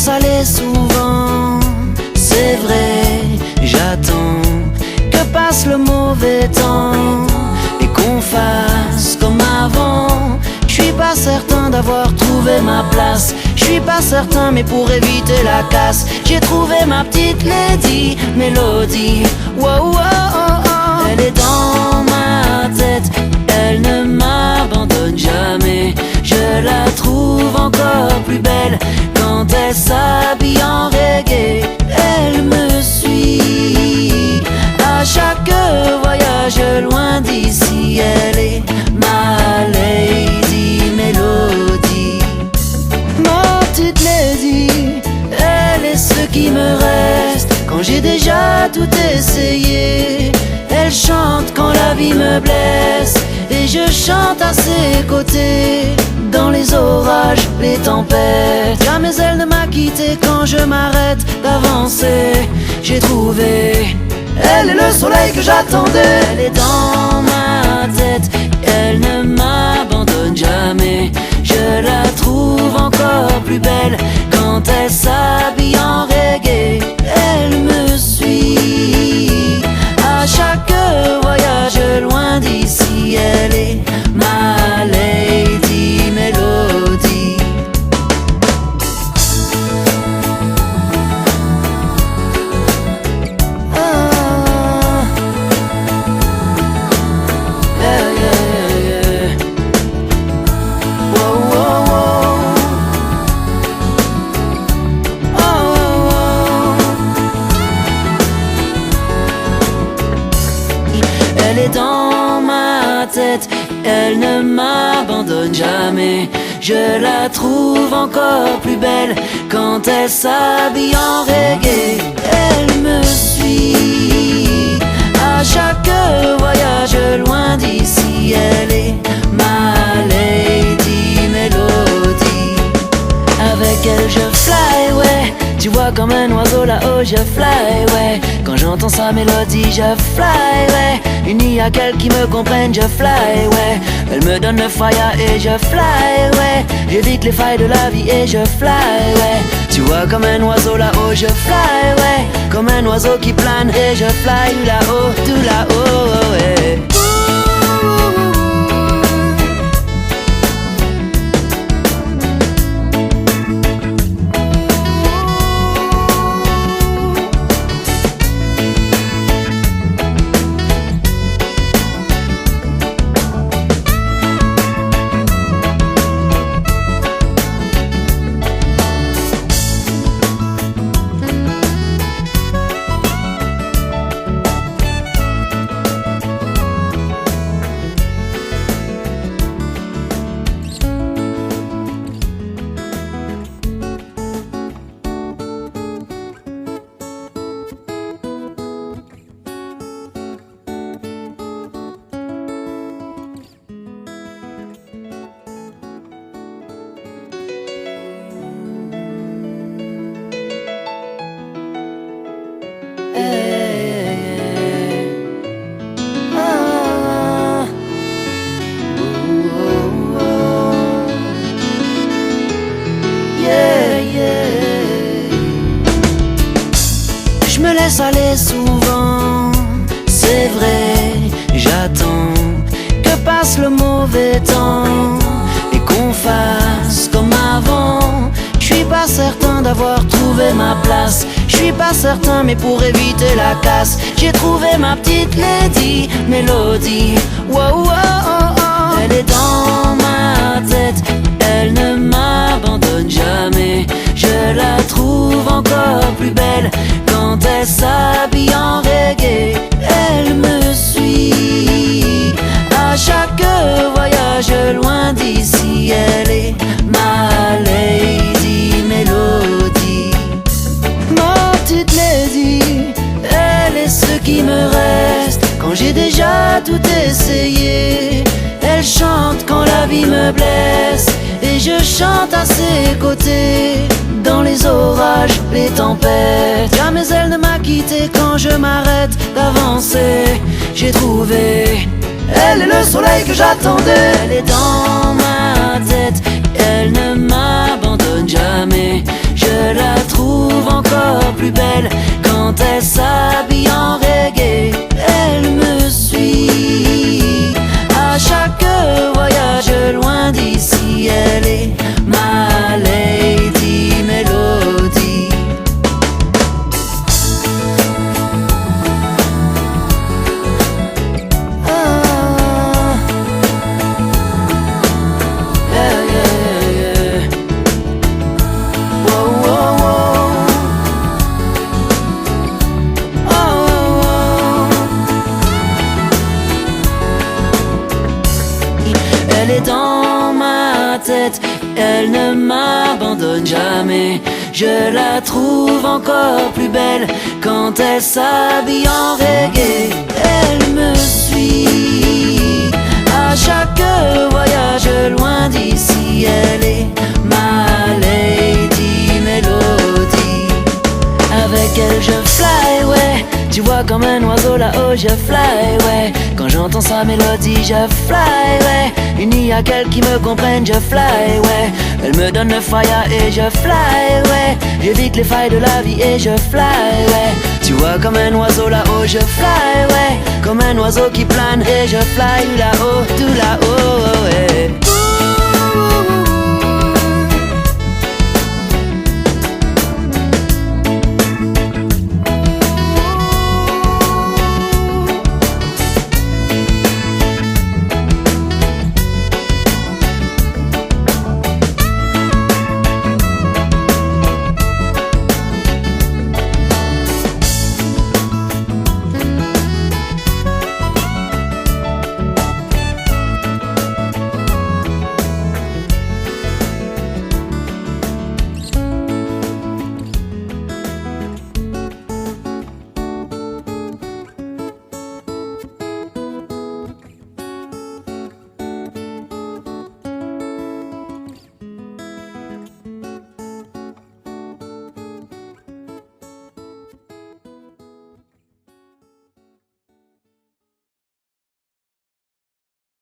laisse aller souvent, c'est vrai, j'attends que passe le mauvais temps et qu'on fasse comme avant. Je suis pas certain d'avoir trouvé ma place, je suis pas certain, mais pour éviter la casse, j'ai trouvé ma petite lady Mélodie. Wow, wow, oh, oh. Elle est dans ma tête, elle ne m'abandonne jamais. Je la trouve encore plus belle quand elle s'habille en reggae. Elle me suit à chaque voyage loin d'ici. Elle est ma lady Mélodie. Ma petite lady, elle est ce qui me reste quand j'ai déjà tout essayé. Elle chante quand la vie me blesse et je chante à ses côtés. Dans les orages, les tempêtes, jamais elle ne m'a quitté quand je m'arrête d'avancer. J'ai trouvé, elle est le soleil que j'attendais. Elle est dans ma tête, elle ne m'abandonne jamais. Je la trouve encore plus belle quand elle s'habille en reggae. Elle me suit à chaque voyage loin d'ici. Elle est ma lady Mélodie. Ah, yeah, yeah, yeah. Wow, wow, wow. Oh, oh, oh. Elle est dans ma tête, elle ne m'abandonne jamais. Je la trouve encore plus belle quand elle s'habille en reggae. Elle me suit à chaque voyage loin d'ici. Elle est ma lady Mélodie. Avec elle je fly, ouais. Tu vois comme un oiseau là-haut je fly, ouais. Quand j'entends sa mélodie je fly, ouais. Uni à qu'elle qui me comprenne je fly, ouais. Elle me donne le fire et je fly, ouais. J'évite les failles de la vie et je fly, ouais. Tu vois comme un oiseau là-haut je fly, ouais. Comme un oiseau qui plane et je fly là-haut, tout là-haut, ouais. Je me laisse aller souvent, c'est vrai, j'attends que passe le mauvais temps et qu'on fasse comme avant. Je suis pas certain d'avoir trouvé ma place, je suis pas certain, mais pour éviter la casse, j'ai trouvé ma petite lady Mélodie. Wow, wow, oh, oh. Elle est dans ma tête, elle ne m'abandonne jamais. Je la trouve encore plus belle quand elle s'habille en reggae. Elle me suit à chaque voyage loin d'ici. Elle est ma lady Mélodie. Ma petite lady, elle est ce qui me reste quand j'ai déjà tout essayé. Elle chante quand la vie me blesse et je chante à ses côtés. Dans les orages, les tempêtes, jamais elle ne m'a quitté quand je m'arrête d'avancer. J'ai trouvé, elle est le soleil que j'attendais. Elle est dans ma tête, elle ne m'abandonne jamais. Je Je la trouve encore plus belle quand elle s'habille en reggae. Elle me suit à chaque voyage loin d'ici. Elle est ma Lady Melody. Ah, yeah, yeah, yeah. Whoa, whoa, whoa. Oh, oh, oh. Elle est dans ma tête, elle ne m'abandonne jamais. Je la trouve encore plus belle quand elle s'habille en reggae. Elle me suit à chaque voyage loin d'ici. Elle est ma Lady Melody. Avec elle je fly, ouais. Tu vois comme un oiseau là-haut je fly, ouais. Quand j'entends sa mélodie je fly, ouais. Il n'y a qu'elle qui me comprenne, je fly, ouais. Elle me donne le fire et je fly, ouais. J'évite les failles de la vie et je fly, ouais. Tu vois comme un oiseau là-haut je fly, ouais. Comme un oiseau qui plane et je fly là-haut, tout là-haut, ouais.